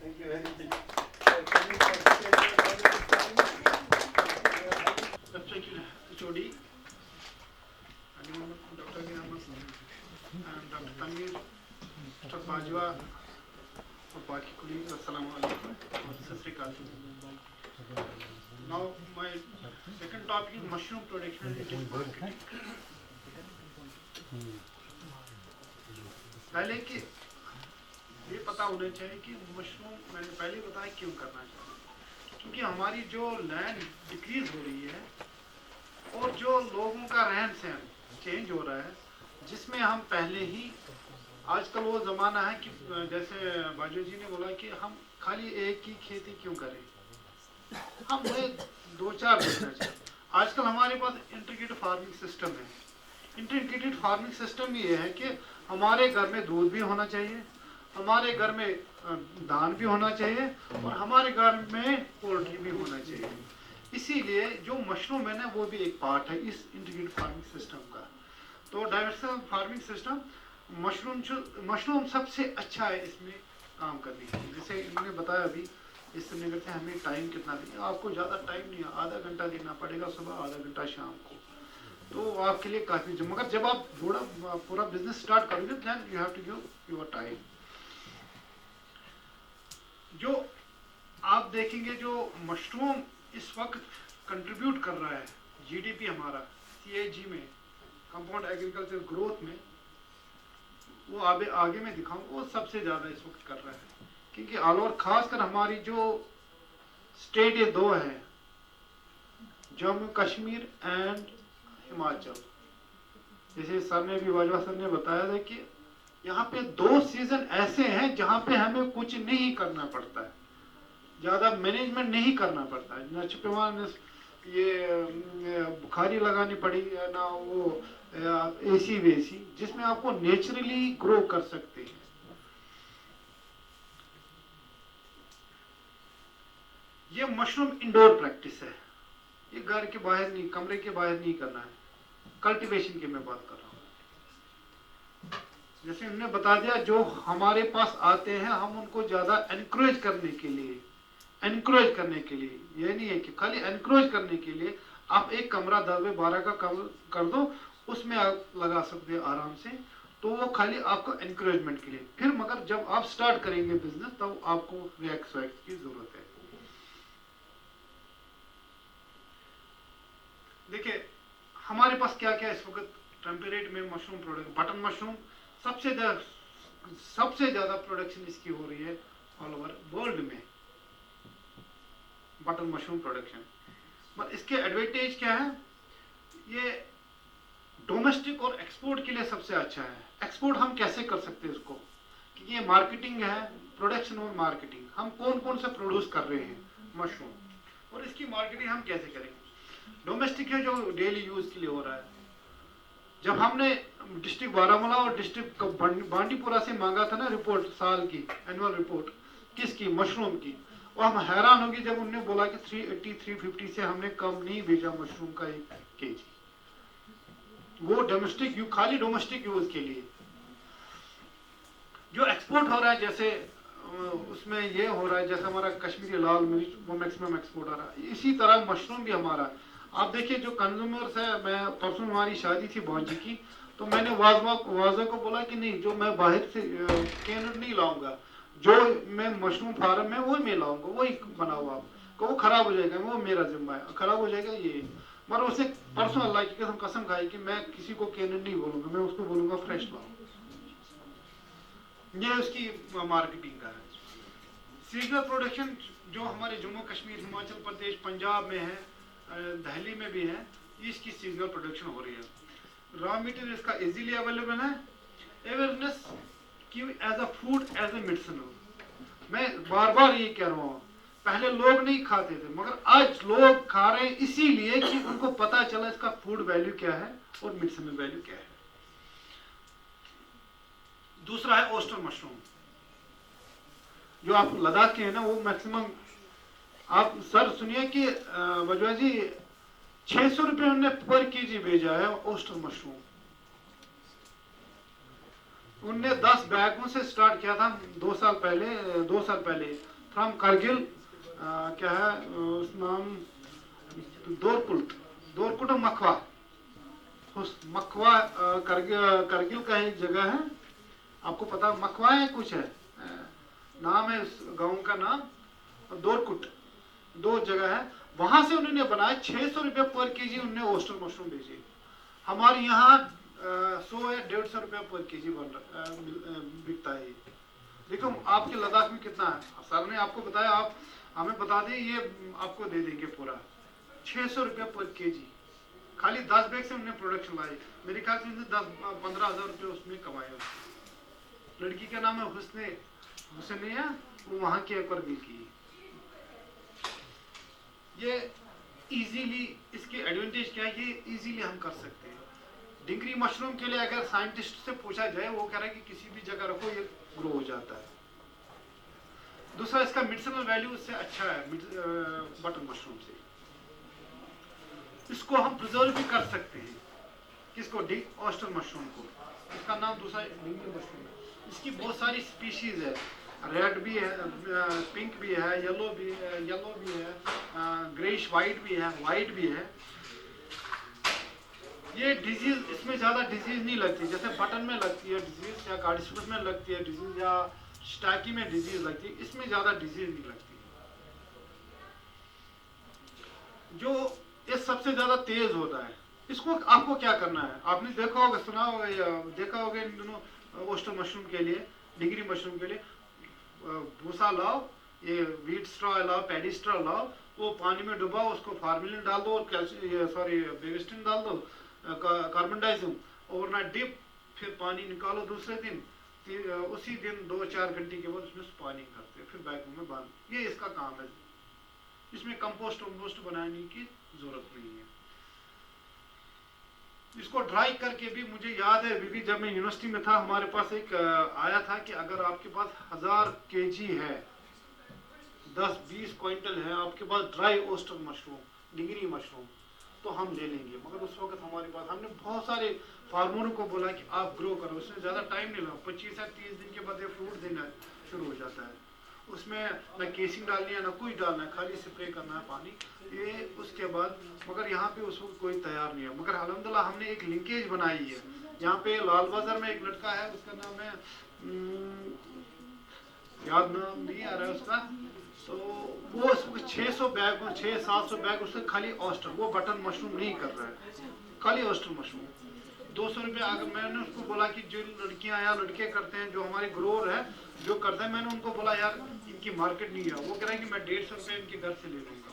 HOD, Dr. Ginamas, and Dr. Tanvir, Dr. Bajwa, और बाकी colleagues, Assalamu alaikum और सत श्री अकाल। Now my second topic is mushroom production and retail marketing. पहले कि ये पता होना चाहिए कि मशरूम मैंने पहले बताया क्यों करना चाहिए, क्योंकि हमारी जो लैंड डिक्रीज हो रही है और जो लोगों का रहन सहन चेंज हो रहा है, जिसमें हम पहले ही आजकल वो ज़माना है कि जैसे बाजू जी ने बोला कि हम खाली एक ही खेती क्यों करें, हम वही दो चार देखना चाहिए। आजकल हमारे पास इंटीग्रेटेड फार्मिंग सिस्टम है। इंटीग्रेटेड फार्मिंग सिस्टम ये है कि हमारे घर में दूध भी होना चाहिए, हमारे घर में धान भी होना चाहिए और हमारे घर में पोल्ट्री भी होना चाहिए। इसीलिए जो मशरूम है ना, वो भी एक पार्ट है इस इंटीग्रेटेड फार्मिंग सिस्टम का। तो डाइवर्सिफाइड फार्मिंग सिस्टम मशरूम सबसे अच्छा है इसमें काम करने के लिए। जैसे इन्होंने बताया अभी, इससे निकलते हैं हमें टाइम कितना देना, आपको ज़्यादा टाइम नहीं, आधा घंटा देना पड़ेगा सुबह, आधा घंटा शाम को, तो आपके लिए काफ़ी। मगर जब आप पूरा बिजनेस स्टार्ट करोगे then you have to give your time. जो आप देखेंगे जो मशरूम इस वक्त कंट्रीब्यूट कर रहा है जीडीपी हमारा CAG में, कंपाउंड एग्रीकल्चर ग्रोथ में, वो आगे में दिखाऊंगा, वो सबसे ज़्यादा इस वक्त कर रहा है। क्योंकि ऑल ओवर खासकर हमारी जो स्टेट ये दो है, जम्मू कश्मीर एंड हिमाचल, जैसे सर ने भी, बाजवा सर ने बताया था कि यहाँ पे 2 सीजन ऐसे हैं जहाँ पे हमें कुछ नहीं करना पड़ता है, ज़्यादा मैनेजमेंट नहीं करना पड़ता है, ना छुपवान ये बुखारी लगानी पड़ी ना वो AC वेसी, जिसमें आपको नेचुरली ग्रो कर सकते हैं। ये मशरूम इंडोर प्रैक्टिस है, ये घर के बाहर नहीं, कमरे के बाहर नहीं करना है। कल्टीवेशन की मैं बात कर रहा हूँ। जैसे उन्होंने बता दिया, जो हमारे पास आते हैं हम उनको ज़्यादा एनकरेज करने के लिए, ये नहीं है कि खाली एनकरेज करने के लिए आप एक कमरा 10x12 का कर दो, उसमें आप लगा सकते हैं आराम से, तो वो खाली आपको एनकरेजमेंट के लिए। फिर मगर जब आप स्टार्ट करेंगे बिजनेस, तब आपको वैक्स की जरूरत है। देखिए हमारे पास क्या क्या इस वक्त टेम्परेट में मशरूम प्रोडक्ट, बटन मशरूम सबसे ज्यादा प्रोडक्शन इसकी हो रही है ऑल ओवर वर्ल्ड में, बटन मशरूम प्रोडक्शन। पर इसके एडवांटेज क्या है, ये डोमेस्टिक और एक्सपोर्ट के लिए सबसे अच्छा है। एक्सपोर्ट हम कैसे कर सकते हैं इसको, कि ये मार्केटिंग है, प्रोडक्शन और मार्केटिंग, हम कौन कौन से प्रोड्यूस कर रहे हैं मशरूम, और इसकी मार्केटिंग हम कैसे करेंगे। डोमेस्टिक है जो डेली यूज के लिए हो रहा है। जब हमने डिस्ट्रिक्ट बारामूला और डिस्ट्रिक्ट बांडीपुरा से मांगा था ना रिपोर्ट, साल की एनुअल रिपोर्ट, किसकी, मशरूम की, और हम हैरान होंगे जब उन्होंने बोला कि 380-350 से हमने कम नहीं भेजा मशरूम का 1 kg, वो डोमेस्टिक खाली डोमेस्टिक यूज के लिए। जो एक्सपोर्ट हो रहा है, जैसे उसमें ये हो रहा है, जैसे हमारा कश्मीरी लाल मिर्च, वो मैक्सिमम एक्सपोर्ट हो रहा है, इसी तरह मशरूम भी हमारा। आप देखिए जो कंज्यूमर्स है, मैं परसों हमारी शादी थी भांजी की, तो मैंने वाजा को बोला कि नहीं, जो मैं बाहर से कैन नहीं लाऊंगा, जो मैं मशरूम फार्म में वो मैं लाऊंगा, वही बना हुआ, वो खराब हो जाएगा, वो मेरा जिम्मा है, खराब हो जाएगा ये। मगर उसे परसों अल्लाह की कसम खाई कि मैं किसी को कैन नहीं बोलूंगा, मैं उसको बोलूंगा फ्रेश लाओ। ये उसकी मार्केटिंग का है। सीजनल प्रोडक्शन जो हमारे जम्मू कश्मीर, हिमाचल प्रदेश, पंजाब में है, दिल्ली में भी है, इसकी सीजनल प्रोडक्शन हो रही है। रॉ मटेरियल इसका इजीली अवेलेबल है। अवेयरनेस की as a food, as a medicinal, मैं बार बार ये कह रहा हूँ, पहले लोग नहीं खाते थे, मगर आज लोग खा रहे हैं इसीलिए कि उनको पता चला इसका फूड वैल्यू क्या है और मेडिसिनल वैल्यू क्या है। दूसरा है ओस्टर मशरूम, जो आप लद्दाख के हैं ना, वो मैक्सिमम, आप सर सुनिए कि बजवा जी 600 रुपये उन्होंने पर kg भेजा है ओस्टर मशरूम। उनने 10 बैगों से स्टार्ट किया था 2 साल पहले फ्रॉम करगिल, क्या है उस नाम, दोरकुट, दोरकुट मखवा, उस मखवा, करगिल का एक जगह है, आपको पता मखवा है कुछ है, नाम है उस गांव का नाम, दोरकुट, 2 जगह है, वहां से उन्होंने बनाया। 600 रुपये पर केजी उन्होंने ओस्टर मशरूम बेचे। हमारे यहाँ 100 या 150 रुपये पर केजी बिकता है ये। देखो आपके लद्दाख में कितना है, सर ने आपको बताया, आप हमें बता दें, ये आपको दे देंगे पूरा 600 रुपये पर केजी। खाली 10 बैग से उन्होंने प्रोडक्शन लाई, मेरे ख्याल से उन्होंने 10-15 हज़ार रुपये उसमें कमाए। लड़की का नाम है हुसैनिया, वो वहाँ की करगिल की। ये इजीली, इसके एडवांटेज क्या है, ये इजीली हम कर सकते हैं। डिंगरी मशरूम के लिए अगर साइंटिस्ट से पूछा जाए, वो कह रहा है कि किसी भी जगह रखो ये ग्रो हो जाता है। दूसरा, इसका मेडिसिनल वैल्यू उससे अच्छा है बटन मशरूम से। इसको हम प्रिजर्व भी कर सकते हैं। किसको? ऑयस्टर मशरूम को। इसका नाम दूसरा डिंगरी मशरूम है। इसकी बहुत सारी स्पीशीज है, रेड भी है, पिंक भी है, येलो भी है, ग्रेइश वाइट भी है, वाइट भी है। ये डिजीज, इसमें ज्यादा डिजीज नहीं लगती, जैसे बटन में लगती है डिजीज, या कार्डिसमस में लगती है डिजीज, या स्टैकी में डिजीज लगती है, इसमें ज्यादा डिजीज नहीं लगती। जो ये सबसे ज्यादा तेज होता है, इसको आपको क्या करना है, आपने देखा होगा, सुना होगा या देखा होगा इन दोनों ओस्टर मशरूम के लिए, डिंगरी मशरूम के लिए, भूसा लाओ, ये व्हीट स्ट्रॉ लाओ, पैडी स्ट्रॉ लाओ, वो पानी में डुबाओ, उसको फार्मिलिन डाल दो और बेविस्टिन डाल दो, कार्बन डाइऑक्साइड, ओवरनाइट डिप, फिर पानी निकालो दूसरे दिन, उसी दिन 2-4 घंटे के बाद उसमें पानी करते, फिर बैगों में बांध। ये इसका काम है। इसमें कंपोस्ट बनाने की जरूरत नहीं है। इसको ड्राई करके भी, मुझे याद है बीबी, जब मैं यूनिवर्सिटी में था, हमारे पास एक आया था कि अगर आपके पास 1000 केजी है, 10-20 क्विंटल है आपके पास ड्राई ओस्टर मशरूम, डिंगरी मशरूम, तो हम ले लेंगे। मगर उस वक्त हमारे पास, हमने बहुत सारे फार्मरों को बोला कि आप ग्रो करो, उसमें ज़्यादा टाइम नहीं लगा, 25 या 30 दिन के बाद ये फ्रूट देना शुरू हो जाता है। उसमें न केसिंग डालनी है, न कुछ डालना है, खाली स्प्रे करना है पानी, ये उसके बाद। मगर यहाँ पे उस वक्त कोई तैयार नहीं है। मगर अल्हम्दुलिल्लाह हमने एक लिंकेज बनाई है। यहाँ पे लाल बाजार में एक लड़का है, उसका नाम है, याद नाम नहीं आ रहा है उसका, तो वो 600 बैग, 600-700 बैग उससे खाली ऑस्टर, वो बटन मशरूम नहीं कर रहा है, खाली ऑस्टर मशरूम। 200 रुपये। अगर मैंने उसको बोला कि जो लड़कियां या लड़के करते हैं, जो हमारे ग्रोअर है, जो करते हैं, मैंने उनको बोला यार इनकी मार्केट नहीं है, वो कह रहा है कि मैं 150 रुपये इनके घर से ले लूँगा।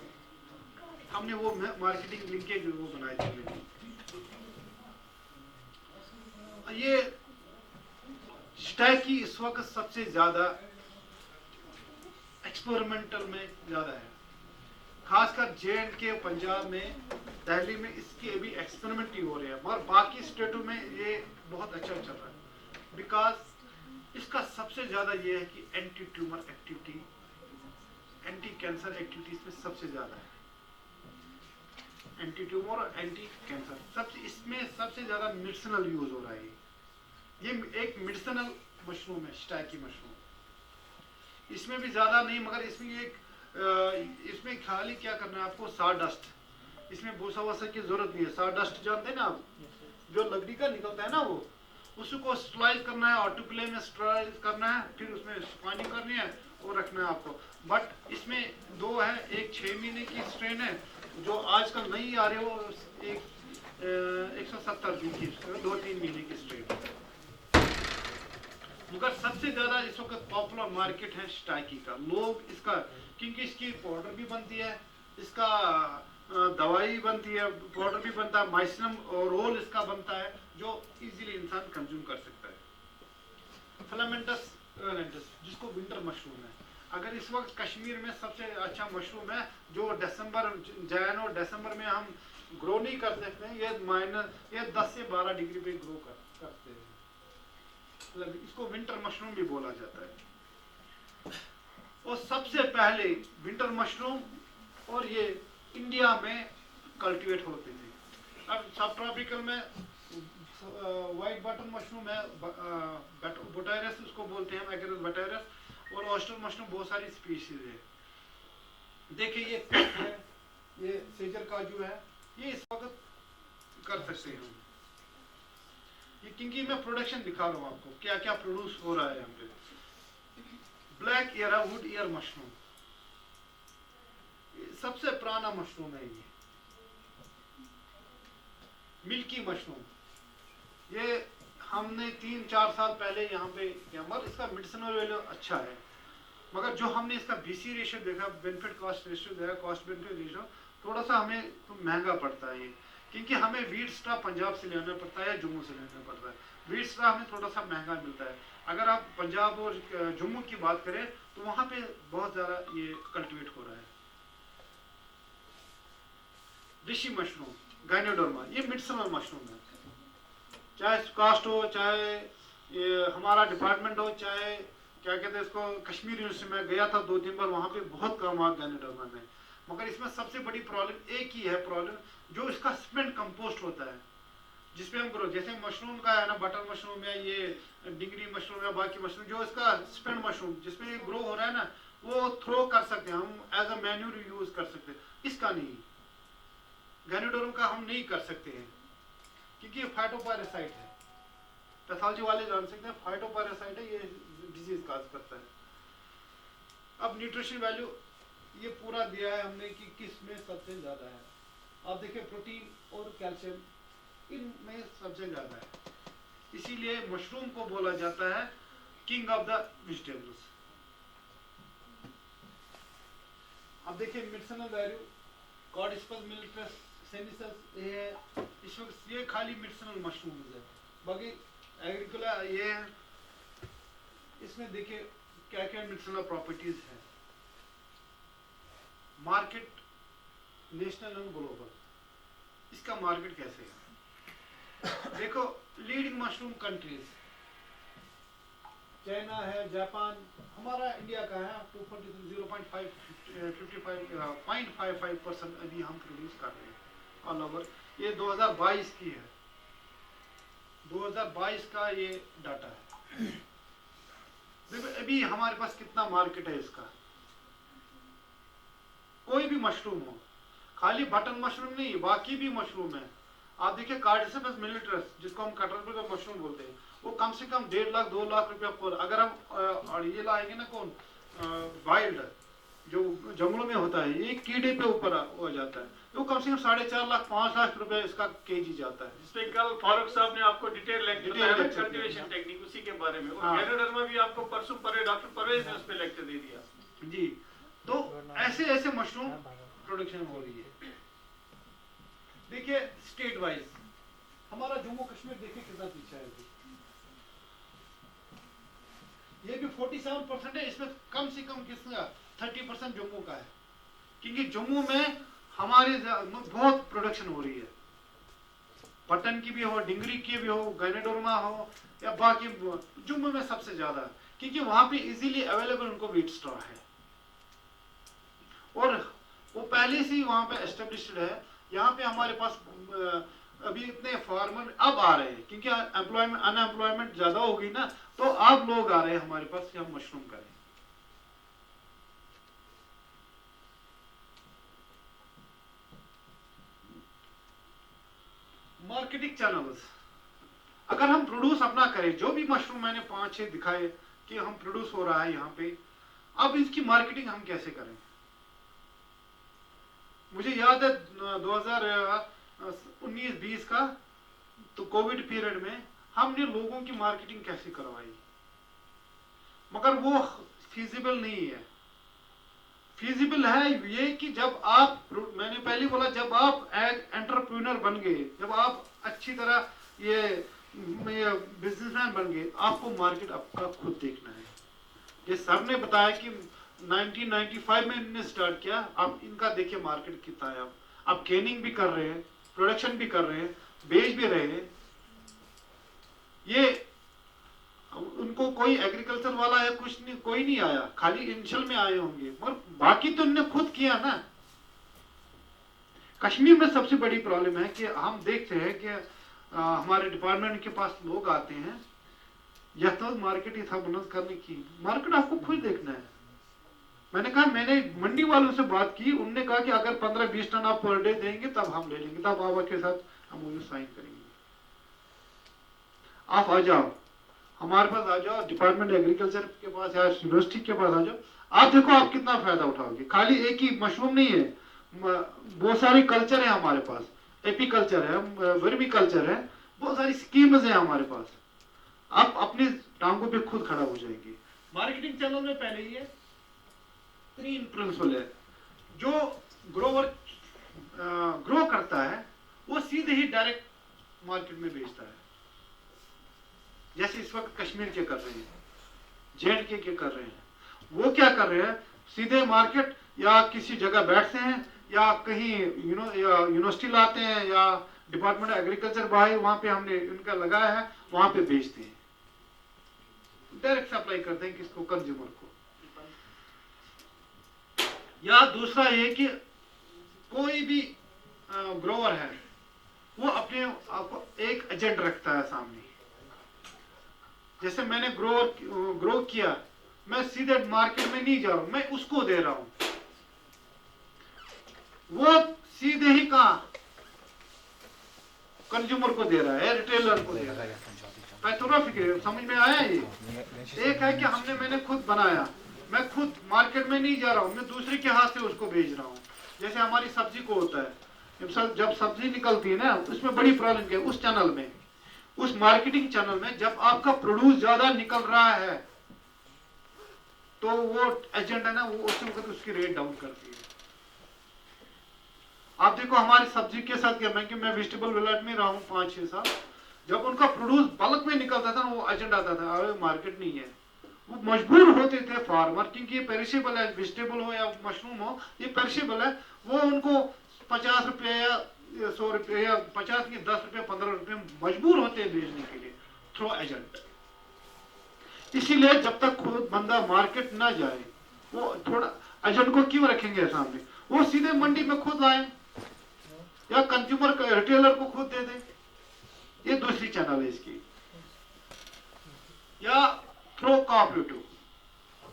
हमने वो मार्केटिंग लिंकेज वो बनाए थे। ये स्टैकी इस वक्त सबसे ज्यादा एक्सपेरिमेंटल में ज्यादा है, खासकर J&K, पंजाब में, दिल्ली में इसके अभी एक्सपेरिमेंट ही हो रहे हैं, मगर बाकी स्टेटों में ये बहुत अच्छा चल रहा है। बिकॉज इसका सबसे ज्यादा ये है कि anti tumour activity, anti cancer activity इसमें सबसे ज्यादा है। एंटी ट्यूमर और एंटी कैंसर, सबसे इसमें सबसे ज्यादा मेडिसिनल यूज हो रहा है। ये एक मेडिसिनल मशरूम है, स्टैकी मशरूम। इसमें भी ज्यादा नहीं, मगर इसमें खाली क्या करना है आपको, सॉडस्ट, इसमें भूसा वसा की जरूरत नहीं है। सॉडस्ट जानते हैं ना आप, जो लकड़ी का निकलता है ना, वो उसको स्टरलाइज करना है, ऑटोक्लेव में स्टरलाइज करना है, फिर उसमें पानी करनी है और रखना है आपको। बट इसमें 2 है, एक 6 महीने की स्ट्रेन है, जो आजकल नहीं आ रही, वो 170 दिन की, 2-3 महीने की स्ट्रेन। मगर सबसे ज्यादा इस वक्त पॉपुलर मार्केट है स्टैकी का। लोग इसका, क्योंकि इसकी पाउडर भी बनती है, इसका दवाई बनती है, पाउडर भी बनता है, माइसिनम रोल इसका बनता है, जो इजीली इंसान कंज्यूम कर सकता है। फिलामेंटस वेलेंटिस, जिसको विंटर मशरूम है, अगर इस वक्त कश्मीर में सबसे अच्छा मशरूम है, जो जनवरी और दिसंबर में हम ग्रो नहीं कर सकते हैं, ये 10 से 12 डिग्री पे ग्रो करते हैं। इसको विंटर मशरूम भी बोला जाता है। और सबसे पहले विंटर मशरूम और ये इंडिया में कल्टीवेट होते थे। अब सब ट्रॉपिकल में व्हाइट बटन मशरूम है, बोटायरस उसको बोलते हैं, एगेरस बोटायरस, और ऑयस्टर मशरूम बहुत सारी स्पीशीज है। देखिए ये पिक है, ये सेजर काजू है, ये इस वक्त कर सकते हैं ये, क्योंकि मैं प्रोडक्शन दिखा रहा हूँ आपको क्या क्या प्रोड्यूस हो रहा है यहाँ पे। Black year would year mushroom सबसे पुराना मशरूम है ये। मिल्की मशरूम, ये हमने 3-4 साल पहले यहाँ पे किया, मगर इसका मेडिसिनल वैल्यू अच्छा है, मगर जो हमने इसका बीसी रेशियो देखा, बेनिफिट कॉस्ट रेशियो देखा, कॉस्ट बेनिफिट रेशियो थोड़ा सा हमें तो महंगा पड़ता है ये, क्योंकि हमें वीट स्ट्रा पंजाब से लेना पड़ता है या जम्मू से लेना पड़ता है। वीट स्ट्रा हमें थोड़ा सा महंगा मिलता है। अगर आप पंजाब और जम्मू की बात करें तो वहाँ पे बहुत ज़्यादा ये कल्टिवेट हो रहा है। डिशी मशरूम, गाइनोडर्मा, ये मेडिसिनल मशरूम है, चाहे कास्ट हो, चाहे ये हमारा डिपार्टमेंट हो, चाहे क्या कहते हैं इसको, कश्मीर यूनिवर्सिटी में गया था 2-3 बार, वहाँ पे बहुत कम हुआ गाइनोडर्मा में। मगर इसमें सबसे बड़ी प्रॉब्लम एक ही है, प्रॉब्लम जो इसका स्पेंट कंपोस्ट होता है जिसपे हम ग्रो, जैसे मशरूम का है ना, बटर मशरूम या ये डिंगरी मशरूम या बाकी मशरूम, जो इसका स्पेंट मशरूम जिसमें ये ग्रो हो रहा है ना, वो थ्रो कर सकते हैं हम, एज अ मैन्यूर यूज कर सकते हैं, इसका नहीं, गाइनोडर्मा का हम नहीं कर सकते हैं, क्योंकि ये फाइटोपैरासाइट है। पैथोलॉजी वाले जान सकते हैं, फाइटोपैरासाइट है, ये डिजीज काज करता है। अब न्यूट्रिशन वैल्यू ये पूरा दिया है हमने कि किस में सबसे ज्यादा है। आप देखिए प्रोटीन और कैल्शियम इनमें सबसे ज्यादा है, इसीलिए मशरूम को बोला जाता है किंग ऑफ द वेजिटेबल्स। अब देखिए मेडिसिनल वैल्यू, कॉर्डिस्पस मिलिट्रस सेनिसस, ये इस वक्त ये खाली मेडिसिनल मशरूम्स है, बाकी एग्रीकुलर ये है। इसमें देखिए क्या क्या मेडिसिनल प्रॉपर्टीज है। मार्केट नेशनल एंड ग्लोबल, इसका मार्केट कैसे है देखो, लीडिंग मशरूम कंट्रीज चाइना है, जापान, हमारा इंडिया का है 0.55% अभी हम प्रोड्यूस कर रहे हैं ऑल ओवर। ये 2022 की है, 2022 का ये डाटा है। देखो अभी हमारे पास कितना मार्केट है इसका। कोई भी मशरूम हो, खाली बटन मशरूम नहीं, बाकी भी मशरूम है। आप देखिए कार्डिसेपस मिलिट्रस, जिसको हम कटरपिलर का मशरूम बोलते हैं, वो कम से कम 1.5 लाख 2 लाख रुपया पर, अगर हम और ये लाएंगे ना कौन वाइल्ड जो जंगलों में होता है, ये कीड़े पे ऊपर हो जाता है, तो कम से कम 4.5 लाख 5 लाख रुपया इसका केजी जाता है। जिसपे कल फारूक साहब ने आपको डिटेल लेक्चर दिया है कल्टीवेशन टेक्निक, उसी के बारे में। और गाइनोडर्मा भी आपको परसों डॉक्टर परवेज ने उस पे लेक्चर दे दिया जी। तो ऐसे ऐसे मशरूम प्रोडक्शन हो रही है। देखिए स्टेट वाइज हमारा जम्मू कश्मीर देखिए कितना पीछे है। ये भी 47% है, इसमें कम से कम किसका 30% जम्मू का है, क्योंकि जम्मू में हमारे बहुत प्रोडक्शन हो रही है, बटन की भी हो, डिंगरी की भी हो, गाइनोडर्मा हो या बाकी, जम्मू में सबसे ज्यादा, क्योंकि वहां पे इजीली अवेलेबल उनको वीट स्ट्रॉ है और वो पहले से ही वहां पे एस्टेब्लिश्ड है। यहाँ पे हमारे पास अभी इतने फार्मर अब आ रहे हैं, क्योंकि एम्प्लॉयमेंट अनएम्प्लॉयमेंट ज्यादा हो गई ना, तो अब लोग आ रहे हैं हमारे पास कि हम मशरूम करें। मार्केटिंग चैनल्स, अगर हम प्रोड्यूस अपना करें, जो भी मशरूम मैंने 5-6 दिखाए कि हम प्रोड्यूस हो रहा है यहाँ पे, अब इसकी मार्केटिंग हम कैसे करें। मुझे याद है 2019-20 का, तो कोविड पीरियड में हमने लोगों की मार्केटिंग कैसे करवाई, मगर वो फीजिबल नहीं है। फीजिबल है ये कि जब आप, मैंने पहले बोला, जब आप एंटरप्रेन्योर बन गए, जब आप अच्छी तरह ये बिजनेसमैन बन गए, आपको मार्केट आपका खुद देखना है। ये सर ने बताया कि 1995 में इन्होंने स्टार्ट किया, आप इनका देखिए मार्केट कितना है। आप केनिंग भी कर रहे हैं, प्रोडक्शन भी कर रहे हैं, बेच भी रहे हैं। ये उनको कोई एग्रीकल्चर वाला है कुछ नहीं, कोई नहीं आया, खाली इनिशियल में आए होंगे, मगर बाकी तो इन्होंने खुद किया ना। कश्मीर में सबसे बड़ी प्रॉब्लम है कि हम देखते हैं कि हमारे डिपार्टमेंट के पास लोग आते हैं यथ मार्केट यथाबनस करने की, मार्केट आपको खुद देखना है। मैंने कहा, मैंने मंडी वालों से बात की, उनने कहा कि अगर 15-20 टन आप पर डे देंगे तब हम ले लेंगे, तब आपके साथ हम वो साइन करेंगे। आप आ जाओ हमारे पास, आ जाओ डिपार्टमेंट एग्रीकल्चर के पास या यूनिवर्सिटी के पास आ जाओ, आप देखो आप कितना फायदा उठाओगे। खाली एक ही मशरूम नहीं है, बहुत सारे कल्चर है हमारे पास, एपी कल्चर है, वर्मी कल्चर है, बहुत सारी स्कीम्स है हमारे पास। आप अपने टांगों पे खुद खड़ा हो जाएंगे। मार्केटिंग चैनल में पहले ये 3 प्रिंसिपल है। जो ग्रोवर ग्रो करता है वो सीधे ही डायरेक्ट मार्केट में बेचता है, जैसे इस वक्त कश्मीर के कर रहे हैं, जेएंडके के कर रहे हैं। वो क्या कर रहे हैं, सीधे मार्केट या किसी जगह बैठते हैं या कहीं यूनिवर्सिटी लाते हैं या डिपार्टमेंट एग्रीकल्चर बाहर वहां पे हमने इनका लगाया है, वहां पे बेचते हैं, डायरेक्ट सप्लाई करते हैं किसको, कंज्यूमर को। या दूसरा ये कि कोई भी ग्रोवर है वो अपने आपको एक एजेंट रखता है सामने। जैसे मैंने ग्रो किया, मैं सीधे मार्केट में नहीं जा रहा हूं, मैं उसको दे रहा हूं, वो सीधे ही कहा कंज्यूमर को दे रहा है, रिटेलर को दे रहा है। पैथोग्राफिक समझ में आया ये? एक है कि मैंने खुद बनाया, मैं खुद मार्केट में नहीं जा रहा हूं, मैं दूसरे के हाथ से उसको बेच रहा हूं। जैसे हमारी सब्जी को होता है, जब सब्जी निकलती है ना, उसमें बड़ी प्रॉब्लम क्या है, उस चैनल में, उस मार्केटिंग चैनल में जब आपका प्रोड्यूस ज्यादा निकल रहा है तो वो एजेंट है ना, वो उसी वक्त उसकी रेट डाउन करती है। आप देखो हमारी सब्जी के साथ क्या, मैं वेजिटेबल विलायत में रहा हूँ 5-6 साल, जब उनका प्रोड्यूस बल्क में निकलता था ना, वो एजेंट आता था, अरे मार्केट नहीं है, वो मजबूर होते थे फार्मर, क्योंकि ये पेरिशेबल है, वेजिटेबल हो या मशरूम हो, ये पेरिशेबल है, वो उनको 50 रुपये या 100 रुपये या 50 की 10 रुपये 15 रुपये मजबूर होते हैं बेचने के लिए थ्रू एजेंट। इसीलिए जब तक खुद बंदा मार्केट ना जाए, वो थोड़ा एजेंट को क्यों रखेंगे सामने, वो सीधे मंडी में खुद लाए या कंज्यूमर रिटेलर को खुद दे दे, ये दूसरी चैनल है इसकी। या थ्रो कोऑपरेटिव,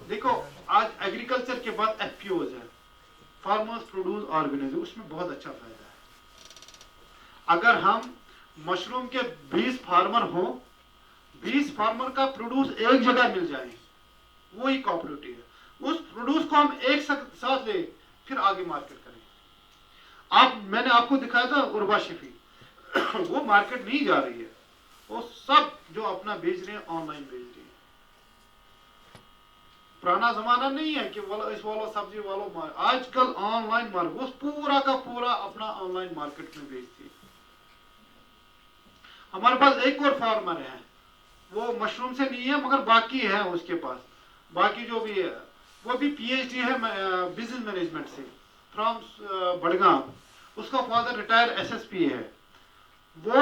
देखो आज एग्रीकल्चर के बाद एफपीओज है, फार्मर्स प्रोड्यूस ऑर्गेनाइजेशन, उसमें बहुत अच्छा फायदा है। अगर हम मशरूम के 20 फार्मर हो, 20 फार्मर का प्रोड्यूस एक जगह मिल जाए, वो ही कोऑपरेटिव है। उस प्रोड्यूस को हम एक साथ ले, फिर आगे मार्केट करें। मैंने आपको दिखाया था उर्वा शिफी, वो मार्केट नहीं जा रही है, वो सब जो अपना बेच रहे हैं ऑनलाइन बेच रहे हैं। पुराना जमाना नहीं है कि इस वाला सब्जी वालों, आजकल ऑनलाइन मार्केट, वो पूरा का पूरा अपना ऑनलाइन मार्केट में बेचती है। हमारे पास एक और फार्मर है, वो मशरूम से नहीं है मगर बाकी है उसके पास, बाकी जो भी है वो भी पीएचडी है बिजनेस मैनेजमेंट से फ्रॉम बड़गाम, उसका फादर रिटायर्ड एसएसपी है। वो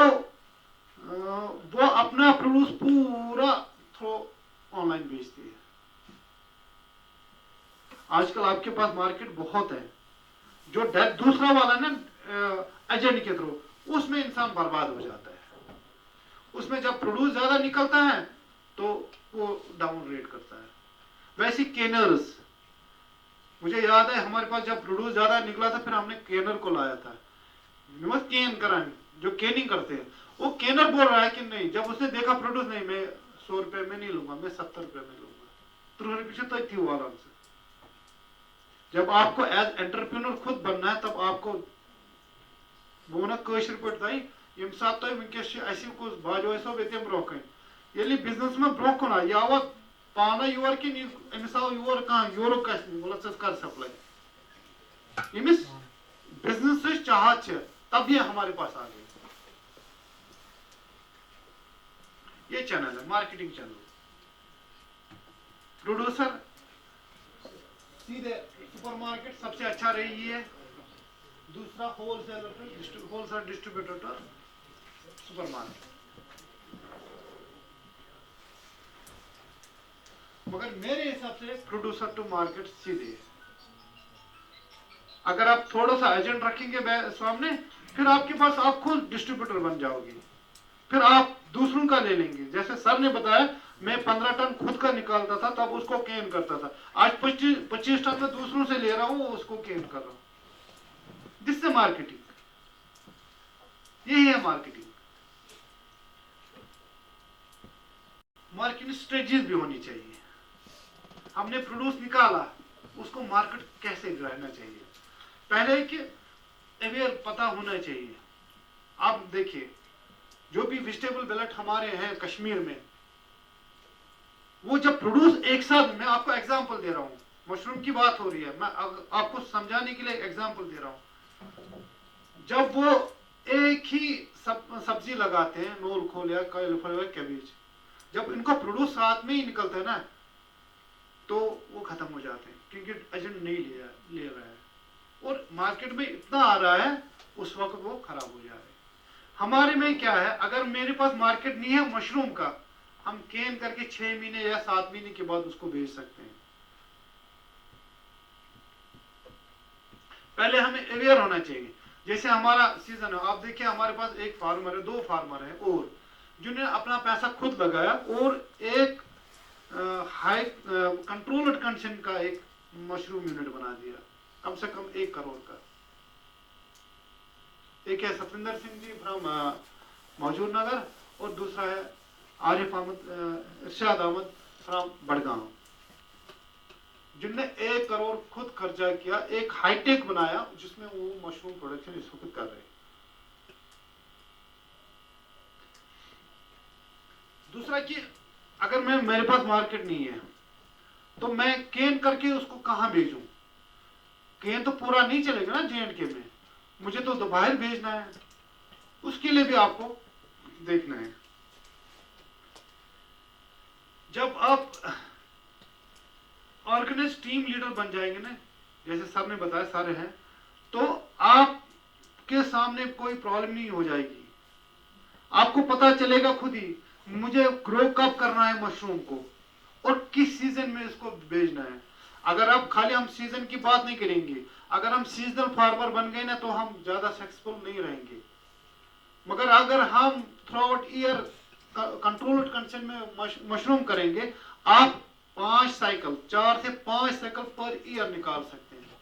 अपना प्रोड्यूस पूरा थ्रू ऑनलाइन बेचती है। आजकल आपके पास मार्केट बहुत है। जो दूसरा वाला ना एजेंट के थ्रू, उसमें इंसान बर्बाद हो जाता है। उसमें जब प्रोड्यूस ज्यादा निकलता है तो वो डाउन रेट करता है। वैसे केनर्स, मुझे याद है हमारे पास जब प्रोड्यूस ज्यादा निकला था, फिर हमने केनर को लाया था, केन कराएं जो केनिंग करते हैं। वो केनर बोल रहा है कि नहीं, जब उसने देखा प्रोड्यूस, नहीं मैं 100 रुपए में नहीं लूंगा, मैं 70 रुपए में लूंगा, तो पीछे तो थी वो आराम से। जब आपको एज एंटरप्रेन्योर खुद बनना है, तब आपको वो ना कशर पे यम सात तुम वनस बाजो ये ब्रोह ये बिजनेस में ब्रोह कुन यह पाना योर कि अमिस आव योर कह योरुक कर सप्लाई, यमिस बिजनेस चाहत तब ये हमारे पास आ गई। ये चैनल है मार्केटिंग चैनल। प्रोड्यूसर सीधे सुपरमार्केट सबसे अच्छा रही है, दूसरा होलसेल डिस्ट्रीब्यूटर सुपरमार्केट। मगर मेरे हिसाब से प्रोड्यूसर टू मार्केट सीधे है। अगर आप थोड़ा सा एजेंट रखेंगे सामने, फिर आपके पास आप खुद डिस्ट्रीब्यूटर बन जाओगे। फिर आप दूसरों का ले लेंगे। जैसे सर ने बताया, मैं 15 टन खुद का निकालता था, तब उसको केन करता था। आज 25 टन में दूसरों से ले रहा हूं, उसको केन कर रहा हूं। दिस इज मार्केटिंग, यही है मार्केटिंग। मार्केटिंग स्ट्रेटजीज भी होनी चाहिए। हमने प्रोड्यूस निकाला, उसको मार्केट कैसे रहना चाहिए, पहले कि अवेयर पता होना चाहिए। आप देखिए, जो भी वेजिटेबल बेलेट हमारे हैं कश्मीर में, वो जब प्रोड्यूस एक साथ, मैं आपको एग्जांपल दे रहा हूँ, मशरूम की बात हो रही है, मैं आपको समझाने के लिए एग्जांपल दे रहा हूँ। जब वो एक ही सब्जी लगाते हैं, नोल खोल या कैबेज, जब इनको प्रोड्यूस साथ में ही निकलता है ना, तो वो खत्म हो जाते हैं, क्योंकि एजेंट नहीं ले रहा है और मार्केट में इतना आ रहा है, उस वक्त वो खराब हो जा रहा है। हमारे में क्या है, अगर मेरे पास मार्केट नहीं है मशरूम का, हम केन करके 6 महीने या 7 महीने के बाद उसको बेच सकते हैं। पहले हमें अवेयर होना चाहिए। जैसे हमारा सीजन है, आप देखिए हमारे पास एक फार्मर है, 2 फार्मर है और जिन्होंने अपना पैसा खुद लगाया और एक हाई कंट्रोल्ड कंडीशन का एक मशरूम यूनिट बना दिया, कम से कम 1 करोड़ का। एक है सतविंदर सिंह जी फ्रॉम मौजूद नगर, और दूसरा है आरिफ अहमद, इरशाद अहमद फ्रॉम बड़गांव, जिनने 1 करोड़ खुद खर्चा किया, एक हाईटेक बनाया जिसमें वो मशरूम प्रोडक्शन इस वक्त कर रहे हैं। दूसरा कि अगर मेरे पास मार्केट नहीं है, तो मैं केन करके उसको कहां भेजूं? केन तो पूरा नहीं चलेगा ना J&K में, मुझे तो बाहर भेजना है, उसके लिए भी आपको देखना है। जब आप ऑर्गेनाइज टीम लीडर बन जाएंगे ना, जैसे सर ने बताया सारे हैं, तो आपके सामने कोई प्रॉब्लम नहीं हो जाएगी। आपको पता चलेगा खुद ही मुझे ग्रो कब करना है मशरूम को और किस सीजन में इसको बेचना है। अगर आप खाली हम सीजन की बात नहीं करेंगे, अगर हम सीजनल फार्मर बन गए ना, तो हम ज्यादा सक्सेसफुल नहीं रहेंगे। मगर अगर हम through out year controlled condition में मशरूम करेंगे, आप 4 से 5 साइकिल पर ईयर निकाल सकते हैं।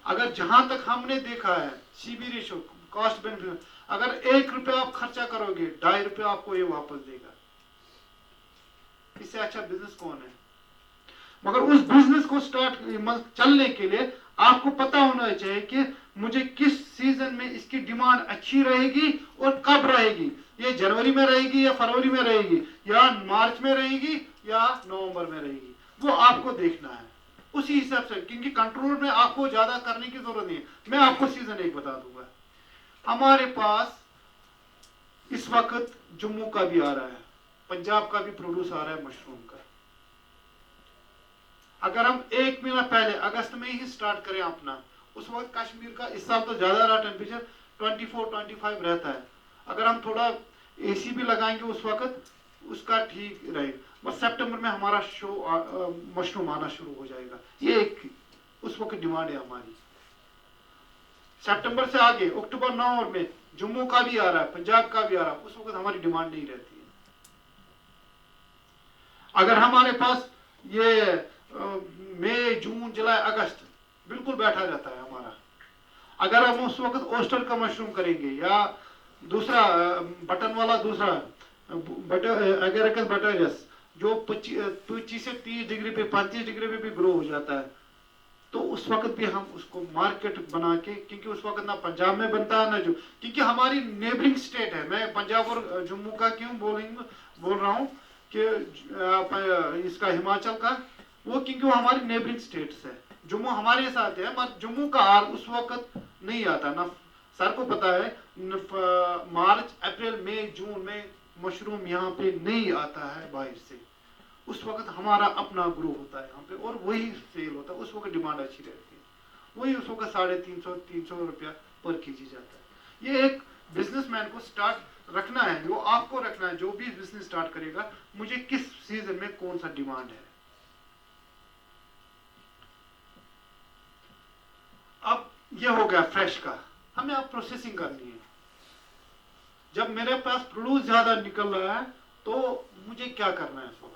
अगर जहां तक हमने देखा है सीबी रेशो, कॉस्ट बेनिफिट, अगर 1 रुपया आप खर्चा करोगे, 2.5 रुपया आपको ये वापस देगा। इससे अच्छा बिजनेस कौन है? मगर उस बिजनेस को चलने के लिए आपको पता होना चाहिए कि मुझे किस सीजन में इसकी डिमांड अच्छी रहेगी और कब रहेगी। ये जनवरी में रहेगी या फरवरी में रहेगी या मार्च में रहेगी या नवंबर में रहेगी, वो आपको देखना है उसी हिसाब से, क्योंकि कंट्रोल में आपको ज्यादा करने की जरूरत नहीं है। मैं आपको सीजन 1 बता दूंगा। हमारे पास इस वक्त जम्मू का भी आ रहा है, पंजाब का भी प्रोड्यूस आ रहा है मशरूम का। अगर हम 1 महीना पहले अगस्त में ही स्टार्ट करें अपना, उस वक्त कश्मीर का इस साल तो ज्यादा रहा टेम्परेचर, 24-25 रहता है। अगर हम थोड़ा एसी भी लगाएंगे उस वक्त, उसका ठीक रहेगा। बस सितंबर में हमारा मशरूम आना शुरू हो जाएगा। ये एक उस वक्त डिमांड है हमारी। सितंबर से आगे अक्टूबर नवंबर में जम्मू का भी आ रहा है, पंजाब का भी आ रहा है, उस वक्त हमारी डिमांड नहीं रहती है। अगर हमारे पास ये मई, जून, जुलाई, अगस्त बिल्कुल बैठा रहता है हमारा। अगर हम उस वक्त ओस्टर का मशरूम करेंगे या दूसरा बटन वाला, दूसरा एगेरिकस बटरस, जो 25 से 30 डिग्री पे, 35 डिग्री पे भी ग्रो हो जाता है, तो उस वक्त भी हम उसको मार्केट बना के, क्योंकि उस वक्त ना पंजाब में बनता है ना जो, क्योंकि हमारी नेबरिंग स्टेट है। मैं पंजाब और जम्मू का क्यों बोल रहा हूँ कि इसका हिमाचल का, वो क्योंकि वो हमारी नेबरिंग स्टेट्स है। जम्मू हमारे साथ है, मगर जम्मू का हार उस वक्त नहीं आता ना। सर को पता है मार्च, अप्रैल, मई, जून में मशरूम यहाँ पे नहीं आता है बाहर से। उस वक्त हमारा अपना ग्रो होता है यहाँ पे और वही सेल होता है। उस वक्त डिमांड अच्छी रहती है, वही उस वक्त 350 रुपया पर केजी जाता है। ये एक बिजनेसमैन को स्टार्ट रखना है, वो आपको रखना है, जो भी बिजनेस स्टार्ट करेगा, मुझे किस सीजन में कौन सा डिमांड है। अब ये हो गया फ्रेश का, हमें अब प्रोसेसिंग करनी है। जब मेरे पास प्रोड्यूस ज्यादा निकल रहा है तो मुझे क्या करना है इस वक्त?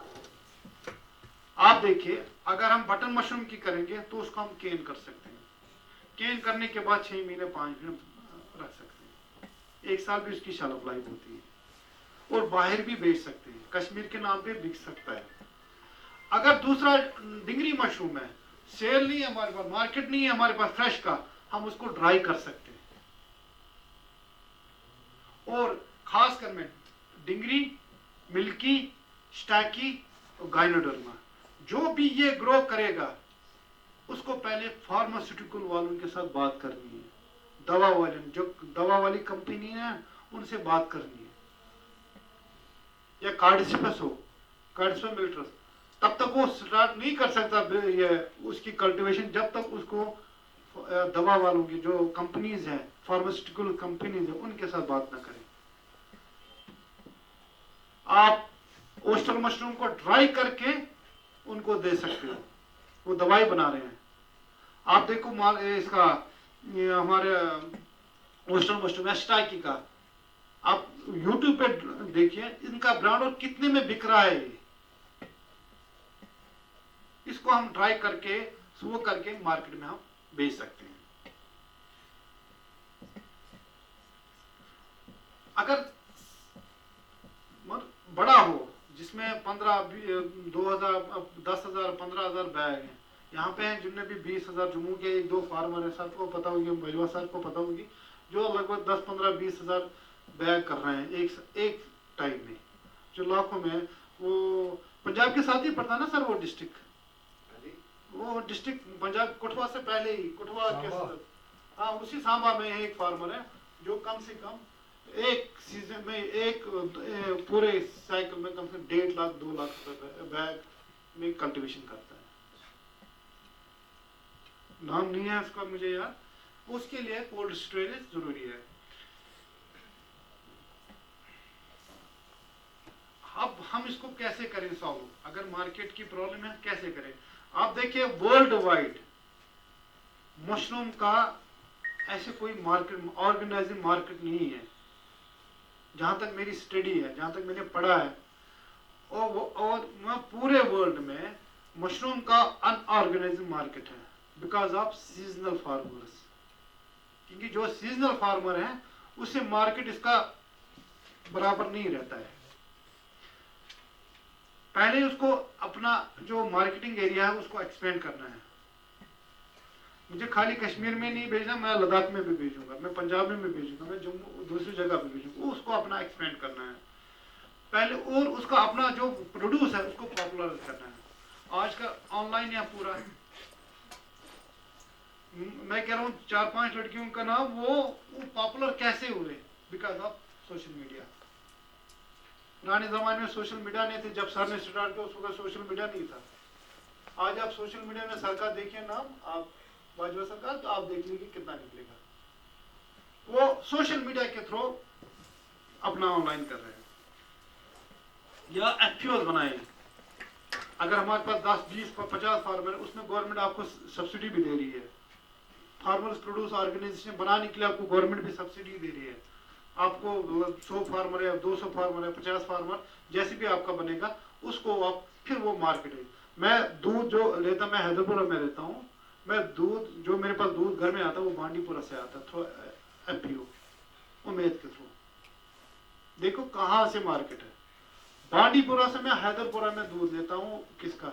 आप देखिए, अगर हम बटन मशरूम की करेंगे तो उसको हम केन कर सकते हैं। केन करने के बाद 6 महीने 5 महीने रख सकते हैं, 1 साल भी उसकी शेल्फ लाइफ होती है, और बाहर भी बेच सकते हैं, कश्मीर के नाम पे बिक सकता है। अगर दूसरा डिंगरी मशरूम है, सेल नहीं है हमारे पास, मार्केट नहीं है हमारे पास फ्रेश का, हम उसको ड्राई कर सकते हैं। और खासकर में डिंगरी, मिल्की, स्टैकी और गाइनोडर्मा, जो भी ये ग्रो करेगा उसको पहले फार्मास्यूटिकल वालों के साथ बात करनी है, दवा वाले, जो दवा वाली कंपनी है उनसे बात करनी है, या कार्डिसिपस हो, कार्डिसिपस मिलिट्रस, तब तक वो स्टार्ट नहीं कर सकता ये उसकी कल्टीवेशन जब तक उसको दवा वालों की जो कंपनीज हैं, फार्मास्यूटिकल कंपनीज हैं, उनके साथ बात ना करें। आप ओस्टर मशरूम को ड्राई करके उनको दे सकते हो, वो दवाई बना रहे हैं। आप देखो माल इसका, हमारे ओस्टर मशरूम स्टाइकी का, आप YouTube पे देखिए इनका ब्रांड और कितने में बिक रहा है ये। इसको हम ड्राई करके वो करके मार्केट में हम बेच सकते हैं। अगर बड़ा हो जिसमें 15 2000 10,000 15,000 बैग हैं, यहाँ पे हैं जिनमें भी 20,000, जम्मू के 1-2 फार्मर है, सबको पता होगी, बजवा साहब को पता होगी, जो लगभग 10-15-20,000 बैग कर रहे हैं एक टाइम में, जो लाखों में। वो पंजाब के साथ ही पड़ता ना सर वो डिस्ट्रिक्ट, वो डिस्ट्रिक्ट पंजाब कठुआ से पहले ही, कठुआ के, हाँ उसी सांबा में एक फार्मर है जो कम से कम एक सीजन में, एक पूरे साइकिल में कम से कम 1.5 लाख 2 लाख बैग में कल्टीवेशन करता है। नाम नहीं है उसका मुझे यार। उसके लिए कोल्ड स्टोरेज जरूरी है। अब हम इसको कैसे करें सॉल्व? अगर मार्केट की प्रॉब्लम है कैसे करें? आप देखिए वर्ल्ड वाइड मशरूम का ऐसे कोई मार्केट, ऑर्गेनाइजिंग मार्केट नहीं है, जहां तक मेरी स्टडी है, जहां तक मैंने पढ़ा है, और पूरे वर्ल्ड में मशरूम का अनऑर्गेनाइज्ड मार्केट है, बिकॉज ऑफ सीजनल फार्मर्स। क्योंकि जो सीजनल फार्मर है उससे मार्केट इसका बराबर नहीं रहता है। पहले उसको अपना जो मार्केटिंग एरिया है उसको एक्सपेंड करना है। मुझे खाली कश्मीर में नहीं भेजना, मैं लद्दाख में भी भेजूंगा, मैं पंजाब में भी भेजूंगा, मैं जम्मू दूसरी जगह भी भेजूंगा, उसको अपना एक्सपेंड करना है पहले, और उसका अपना जो प्रोड्यूस है उसको पॉपुलर करना है। आज का ऑनलाइन है पूरा, मैं कह रहा हूँ 4-5 लड़कियों का नाम वो पॉपुलर कैसे हुए? Because of social media. पुराने जमाने में सोशल मीडिया नहीं थे, जब सर ने स्टार्ट किया उस वक्त सोशल मीडिया नहीं था। आज आप सोशल मीडिया में सर का देखिए नाम, आप बाजवा सरकार, तो आप देख लीजिए कितना निकलेगा। वो सोशल मीडिया के थ्रू अपना ऑनलाइन कर रहे हैं, या एफपीओ बनाए। अगर हमारे पास 10, 20, 50 फार्मर है, उसमें गवर्नमेंट आपको सब्सिडी भी दे रही है। फार्मर्स प्रोड्यूस ऑर्गेनाइजेशन बनाने के लिए आपको गवर्नमेंट भी सब्सिडी दे रही है। आपको 100 फार्मर है, 200 फार्मर है, 50 फार्मर, जैसे भी आपका बनेगा उसको आप फिर वो मार्केट है। मैं दूध जो लेता, मैं हैदरपुरा में रहता हूँ, मैं दूध जो मेरे पास दूध घर में आता है वो बांडीपुरा से आता है, थ्रू एफपीओ, उम्मीद के थ्रू। देखो कहाँ से मार्केट है। बांडीपुरा से मैं हैदरपुरा में दूध लेता हूँ, किसका?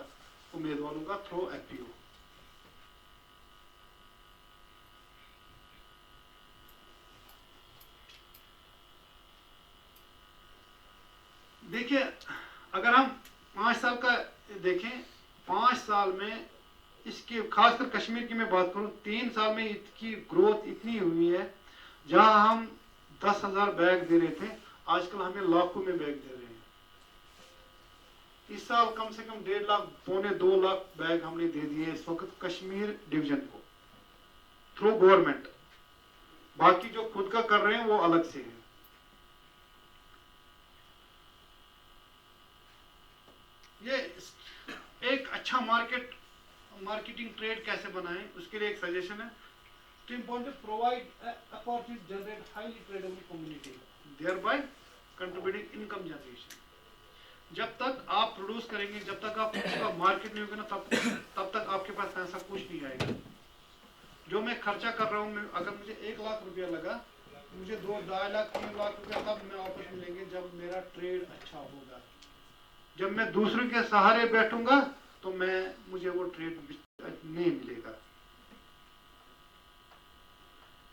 उम्मीद वालों का, थ्रू एफपीओ। देखिए अगर हम 5 साल का देखें, 5 साल में इसकी, खासकर कश्मीर की मैं बात करूं, 3 साल में इसकी ग्रोथ इतनी हुई है, जहां हम 10,000 बैग दे रहे थे, आजकल हमें लाखों में बैग दे रहे हैं। इस साल कम से कम 1.5 लाख, 1.25-2 लाख बैग हमने दे दिए इस वक्त कश्मीर डिवीजन को, थ्रू गवर्नमेंट। बाकी जो खुद का कर रहे हैं वो अलग से है। ये एक अच्छा मार्केटिंग ट्रेड कैसे बनाएं, उसके लिए एक सजेशन है। तो important provide opportunity generate highly tradable community. thereby contributing income generation. जब तक आप प्रोड्यूस करेंगे, जब तक आप उसका मार्केट नहीं होगा ना, तब तक आपके पास पैसा कुछ नहीं आएगा। जो मैं खर्चा कर रहा हूँ, अगर मुझे 1 लाख रुपया लगा, मुझे 2, 2.5 लाख, 3 लाख रुपया तब मैं वापस मिलेंगे जब मेरा ट्रेड अच्छा होगा। जब मैं दूसरों के सहारे बैठूंगा तो मुझे वो ट्रेड नहीं मिलेगा।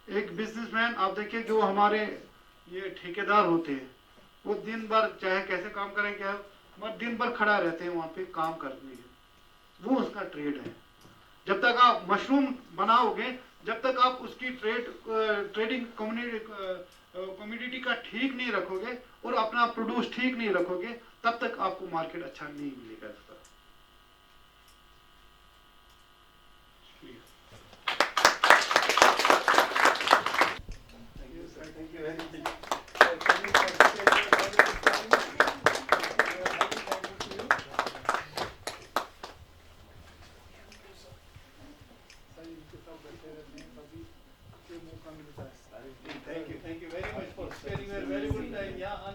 एक बिजनेसमैन, आप देखिए जो हमारे ये ठेकेदार होते हैं, वो दिन भर चाहे कैसे काम करें क्या, मगर दिन भर खड़ा रहते हैं वहां पे काम करने के, वो उसका ट्रेड है। जब तक आप मशरूम बनाओगे, जब तक आप उसकी ट्रेडिंग कम्युनिटी का ठीक नहीं रखोगे और अपना प्रोड्यूस ठीक नहीं रखोगे, तब तक आपको मार्केट अच्छा नहीं मिलेगा इसका। Thank you very much for spending a very good time. Yeah,